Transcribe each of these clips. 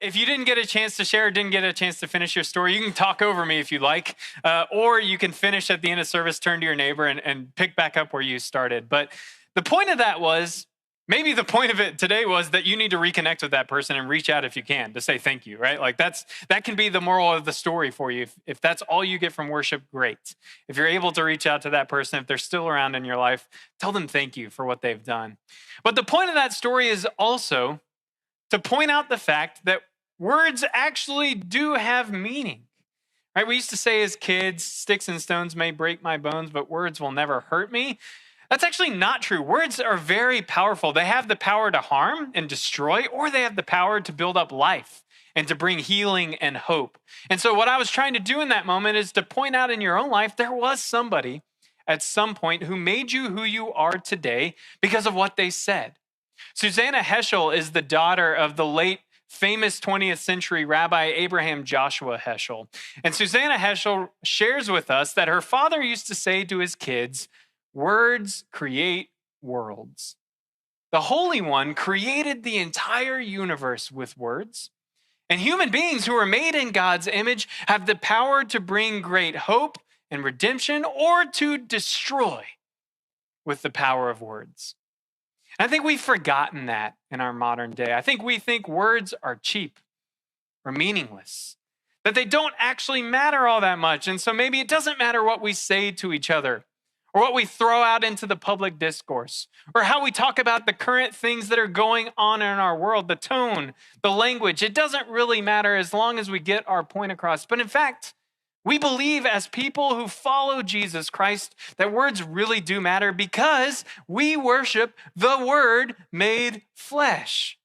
if you didn't get a chance to share, didn't get a chance to finish your story, you can talk over me if you like, or you can finish at the end of service, turn to your neighbor and pick back up where you started. But the point of that was, maybe the point of it today was that you need to reconnect with that person and reach out if you can to say thank you, right? Like that can be the moral of the story for you. If that's all you get from worship, great. If you're able to reach out to that person, if they're still around in your life, tell them thank you for what they've done. But the point of that story is also to point out the fact that words actually do have meaning, right? We used to say as kids, sticks and stones may break my bones, but words will never hurt me. That's actually not true. Words are very powerful. They have the power to harm and destroy, or they have the power to build up life and to bring healing and hope. And so what I was trying to do in that moment is to point out in your own life, there was somebody at some point who made you who you are today because of what they said. Susanna Heschel is the daughter of the late famous 20th century Rabbi Abraham Joshua Heschel. And Susanna Heschel shares with us that her father used to say to his kids, words create worlds. The Holy One created the entire universe with words. And human beings who are made in God's image have the power to bring great hope and redemption or to destroy with the power of words. I think we've forgotten that in our modern day. I think we think words are cheap or meaningless, that they don't actually matter all that much. And so maybe it doesn't matter what we say to each other or what we throw out into the public discourse or how we talk about the current things that are going on in our world, the tone, the language. It doesn't really matter as long as we get our point across. But in fact, we believe as people who follow Jesus Christ that words really do matter because we worship the Word made flesh.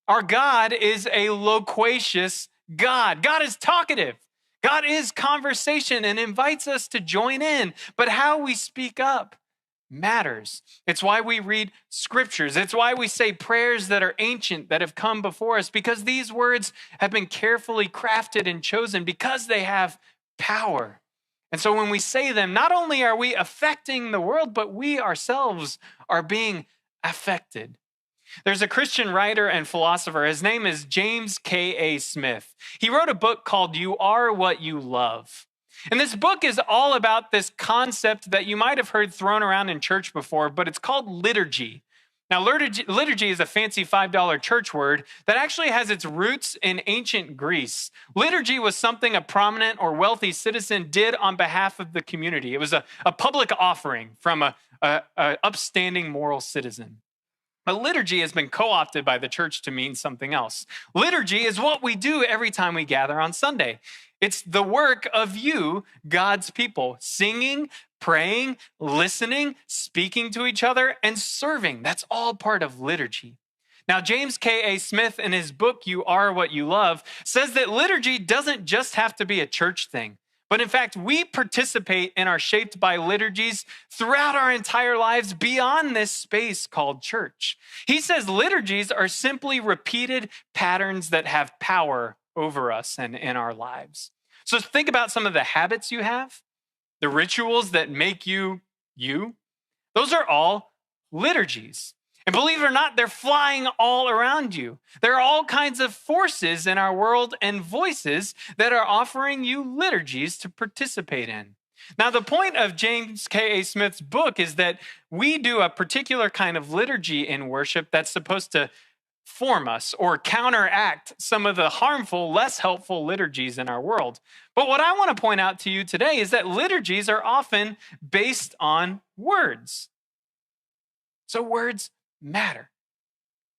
Our God is a loquacious God. God is talkative. God is conversation and invites us to join in. But how we speak up matters. It's why we read scriptures. It's why we say prayers that are ancient, that have come before us, because these words have been carefully crafted and chosen because they have power. And so when we say them, not only are we affecting the world, but we ourselves are being affected. There's a Christian writer and philosopher. His name is James K.A. Smith. He wrote a book called You Are What You Love. And this book is all about this concept that you might have heard thrown around in church before, but it's called liturgy. Now, liturgy is a fancy $5 church word that actually has its roots in ancient Greece. Liturgy was something a prominent or wealthy citizen did on behalf of the community. It was a public offering from a upstanding moral citizen. But liturgy has been co-opted by the church to mean something else. Liturgy is what we do every time we gather on Sunday. It's the work of you, God's people, singing, praying, listening, speaking to each other, and serving. That's all part of liturgy. Now, James K.A. Smith, in his book, You Are What You Love, says that liturgy doesn't just have to be a church thing. But in fact, we participate and are shaped by liturgies throughout our entire lives beyond this space called church. He says liturgies are simply repeated patterns that have power over us and in our lives. So think about some of the habits you have, the rituals that make you, you. Those are all liturgies. And believe it or not, they're flying all around you. There are all kinds of forces in our world and voices that are offering you liturgies to participate in. Now, the point of James K.A. Smith's book is that we do a particular kind of liturgy in worship that's supposed to form us or counteract some of the harmful, less helpful liturgies in our world. But what I want to point out to you today is that liturgies are often based on words. So words matter.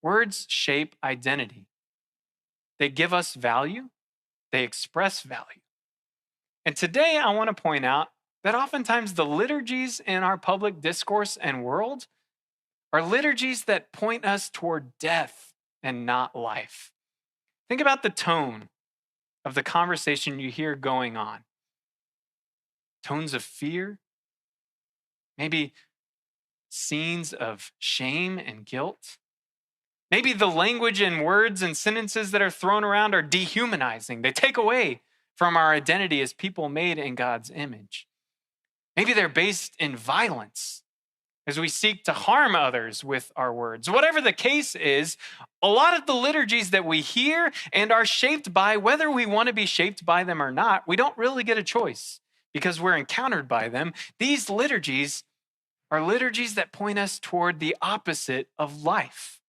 Words shape identity. They give us value. They express value. And today I want to point out that oftentimes the liturgies in our public discourse and world are liturgies that point us toward death and not life. Think about the tone of the conversation you hear going on. Tones of fear, maybe scenes of shame and guilt. Maybe the language and words and sentences that are thrown around are dehumanizing. They take away from our identity as people made in God's image. Maybe they're based in violence as we seek to harm others with our words. Whatever the case is, a lot of the liturgies that we hear and are shaped by, whether we want to be shaped by them or not, we don't really get a choice because we're encountered by them. These liturgies are liturgies that point us toward the opposite of life.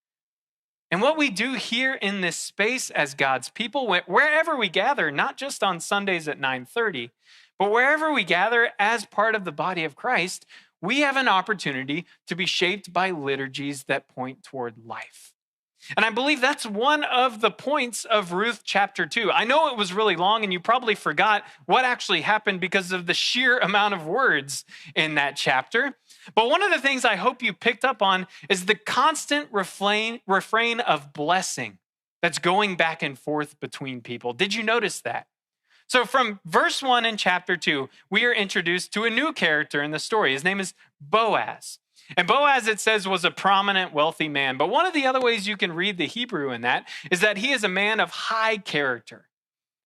And what we do here in this space as God's people, wherever we gather, not just on Sundays at 9:30, but wherever we gather as part of the body of Christ, we have an opportunity to be shaped by liturgies that point toward life. And I believe that's one of the points of Ruth chapter 2. I know it was really long and you probably forgot what actually happened because of the sheer amount of words in that chapter. But one of the things I hope you picked up on is the constant refrain of blessing that's going back and forth between people. Did you notice that? So from verse 1 in chapter 2, we are introduced to a new character in the story. His name is Boaz. And Boaz, it says, was a prominent, wealthy man. But one of the other ways you can read the Hebrew in that is that he is a man of high character,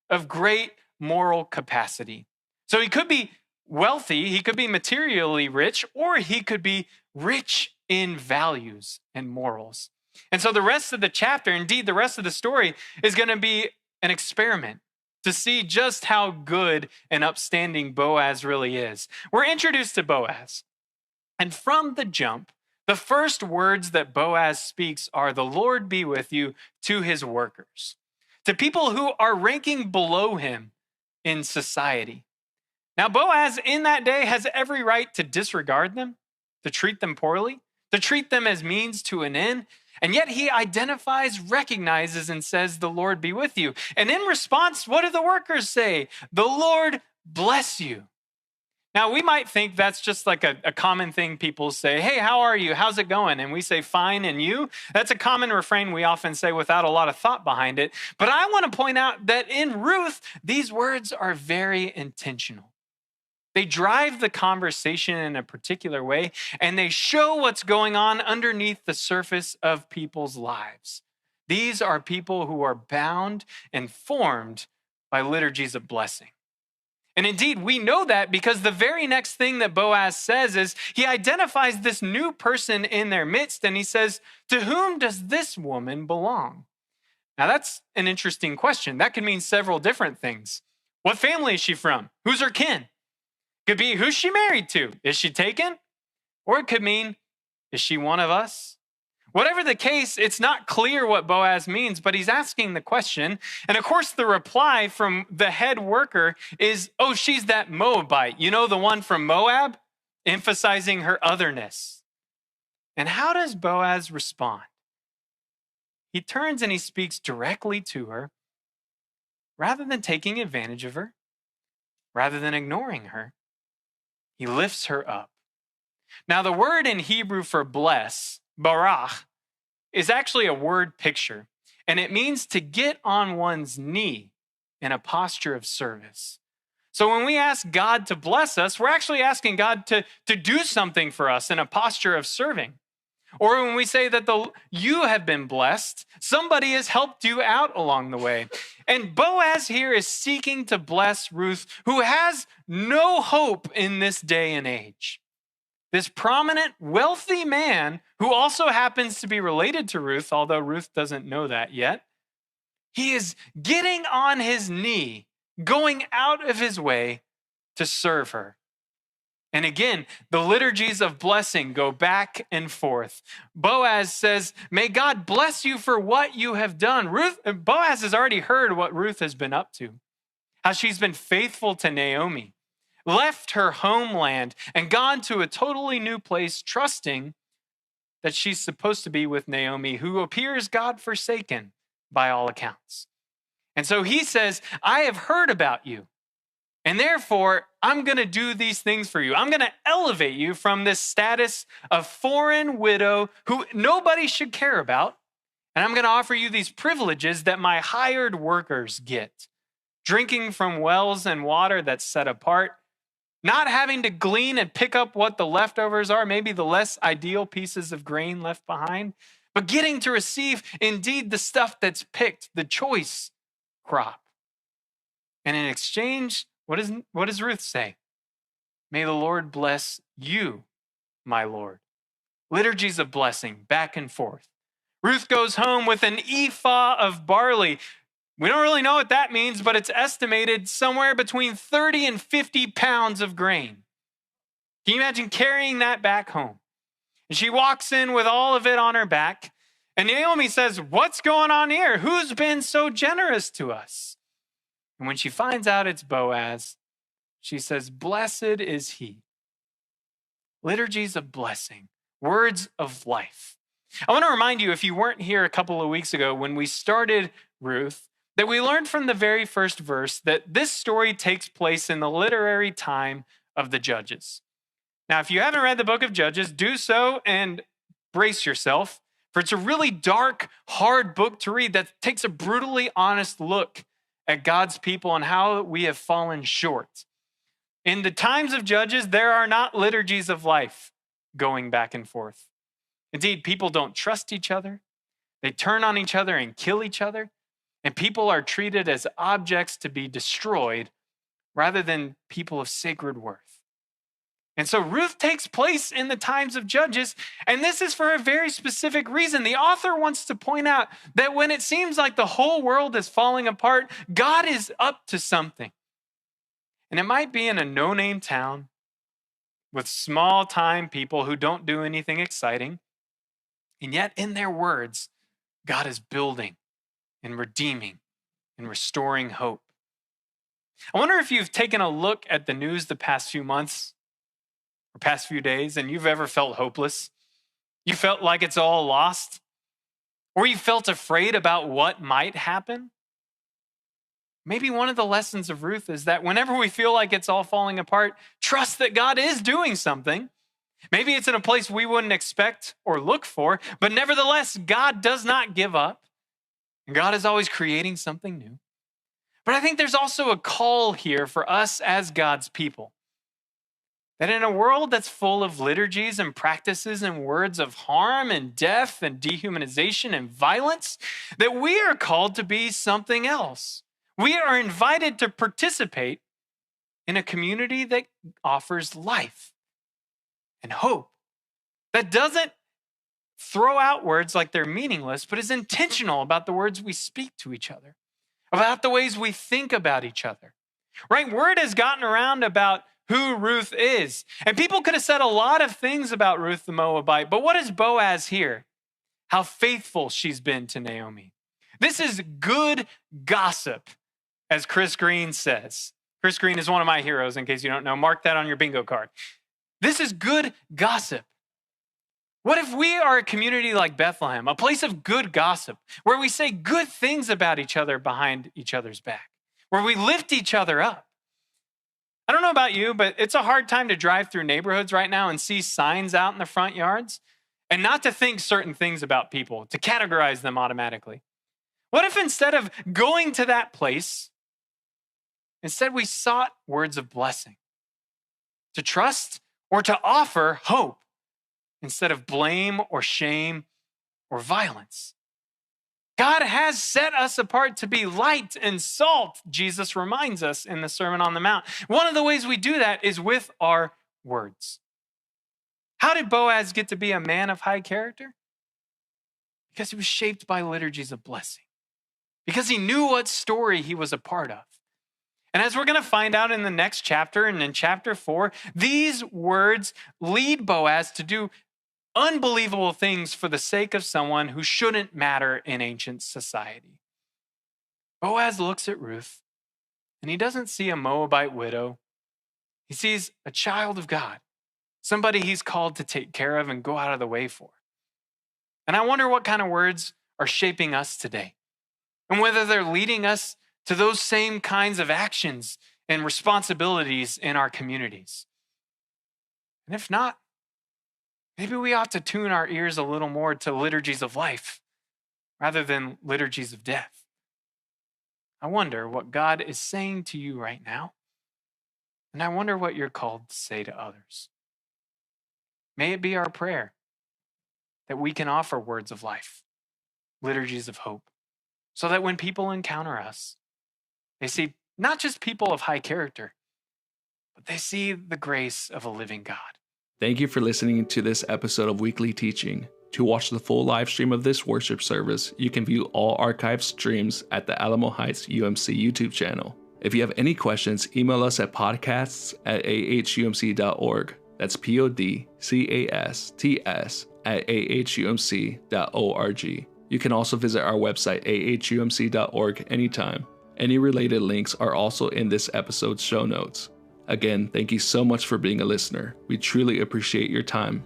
of great moral capacity. So he could be wealthy, he could be materially rich, or he could be rich in values and morals. And so the rest of the chapter, indeed the rest of the story, is going to be an experiment to see just how good and upstanding Boaz really is. We're introduced to Boaz. And from the jump, the first words that Boaz speaks are, "The Lord be with you," to his workers, to people who are ranking below him in society. Now, Boaz in that day has every right to disregard them, to treat them poorly, to treat them as means to an end. And yet he identifies, recognizes, and says, "The Lord be with you." And in response, what do the workers say? "The Lord bless you." Now, we might think that's just like a common thing people say. "Hey, how are you? How's it going?" And we say, "Fine, and you?" That's a common refrain we often say without a lot of thought behind it. But I want to point out that in Ruth, these words are very intentional. They drive the conversation in a particular way, and they show what's going on underneath the surface of people's lives. These are people who are bound and formed by liturgies of blessing. And indeed, we know that because the very next thing that Boaz says is he identifies this new person in their midst, and he says, "To whom does this woman belong?" Now, that's an interesting question. That could mean several different things. What family is she from? Who's her kin? Could be, who's she married to? Is she taken? Or it could mean, is she one of us? Whatever the case, it's not clear what Boaz means, but he's asking the question. And of course, the reply from the head worker is, "Oh, she's that Moabite. You know, the one from Moab?" Emphasizing her otherness. And how does Boaz respond? He turns and he speaks directly to her, rather than taking advantage of her, rather than ignoring her. He lifts her up. Now, the word in Hebrew for bless, barach, is actually a word picture, and it means to get on one's knee in a posture of service. So when we ask God to bless us, we're actually asking God to do something for us in a posture of serving. Or when we say that you have been blessed, somebody has helped you out along the way. And Boaz here is seeking to bless Ruth, who has no hope in this day and age. This prominent, wealthy man, who also happens to be related to Ruth, although Ruth doesn't know that yet, he is getting on his knee, going out of his way to serve her. And again, the liturgies of blessing go back and forth. Boaz says, "May God bless you for what you have done." Boaz has already heard what Ruth has been up to, how she's been faithful to Naomi, left her homeland and gone to a totally new place, trusting that she's supposed to be with Naomi, who appears God-forsaken by all accounts. And so he says, "I have heard about you. And therefore, I'm going to do these things for you. I'm going to elevate you from this status of foreign widow who nobody should care about. And I'm going to offer you these privileges that my hired workers get. Drinking from wells and water that's set apart. Not having to glean and pick up what the leftovers are, maybe the less ideal pieces of grain left behind. But getting to receive, indeed, the stuff that's picked, the choice crop. And in exchange, what does Ruth say? "May the Lord bless you, my Lord." Liturgies of blessing, back and forth. Ruth goes home with an ephah of barley. We don't really know what that means, but it's estimated somewhere between 30 and 50 pounds of grain. Can you imagine carrying that back home? And she walks in with all of it on her back. And Naomi says, "What's going on here? Who's been so generous to us?" And when she finds out it's Boaz, she says, "Blessed is he." Liturgies of blessing, words of life. I want to remind you, if you weren't here a couple of weeks ago when we started Ruth, that we learned from the very first verse that this story takes place in the literary time of the Judges. Now, if you haven't read the book of Judges, do so and brace yourself, for it's a really dark, hard book to read that takes a brutally honest look at God's people and how we have fallen short. In the times of Judges, there are not liturgies of life going back and forth. Indeed, people don't trust each other. They turn on each other and kill each other. And people are treated as objects to be destroyed rather than people of sacred worth. And so Ruth takes place in the times of Judges, and this is for a very specific reason. The author wants to point out that when it seems like the whole world is falling apart, God is up to something. And it might be in a no-name town with small-time people who don't do anything exciting. And yet, in their words, God is building and redeeming and restoring hope. I wonder if you've taken a look at the news the past few months or past few days and you've ever felt hopeless. You felt like it's all lost, or you felt afraid about what might happen. Maybe one of the lessons of Ruth is that whenever we feel like it's all falling apart, trust that God is doing something. Maybe it's in a place we wouldn't expect or look for, but nevertheless, God does not give up. And God is always creating something new. But I think there's also a call here for us as God's people. That in a world that's full of liturgies and practices and words of harm and death and dehumanization and violence, that we are called to be something else. We are invited to participate in a community that offers life and hope, that doesn't throw out words like they're meaningless, but is intentional about the words we speak to each other, about the ways we think about each other. Right? Word has gotten around about who Ruth is. And people could have said a lot of things about Ruth the Moabite, but what does Boaz hear? How faithful she's been to Naomi. This is good gossip, as Chris Green says. Chris Green is one of my heroes, in case you don't know. Mark that on your bingo card. This is good gossip. What if we are a community like Bethlehem, a place of good gossip, where we say good things about each other behind each other's back, where we lift each other up? I don't know about you, but it's a hard time to drive through neighborhoods right now and see signs out in the front yards and not to think certain things about people, to categorize them automatically. What if instead of going to that place, instead we sought words of blessing, to trust or to offer hope instead of blame or shame or violence? God has set us apart to be light and salt, Jesus reminds us in the Sermon on the Mount. One of the ways we do that is with our words. How did Boaz get to be a man of high character? Because he was shaped by liturgies of blessing, because he knew what story he was a part of. And as we're going to find out in the next chapter and in chapter 4, these words lead Boaz to do unbelievable things for the sake of someone who shouldn't matter in ancient society. Boaz looks at Ruth, and he doesn't see a Moabite widow. He sees a child of God, somebody he's called to take care of and go out of the way for. And I wonder what kind of words are shaping us today, and whether they're leading us to those same kinds of actions and responsibilities in our communities. And if not, maybe we ought to tune our ears a little more to liturgies of life rather than liturgies of death. I wonder what God is saying to you right now, and I wonder what you're called to say to others. May it be our prayer that we can offer words of life, liturgies of hope, so that when people encounter us, they see not just people of high character, but they see the grace of a living God. Thank you for listening to this episode of Weekly Teaching. To watch the full live stream of this worship service, you can view all archived streams at the Alamo Heights UMC YouTube channel. If you have any questions, email us at podcasts@ahumc.org. That's podcasts@ahumc.org. You can also visit our website, ahumc.org, anytime. Any related links are also in this episode's show notes. Again, thank you so much for being a listener. We truly appreciate your time.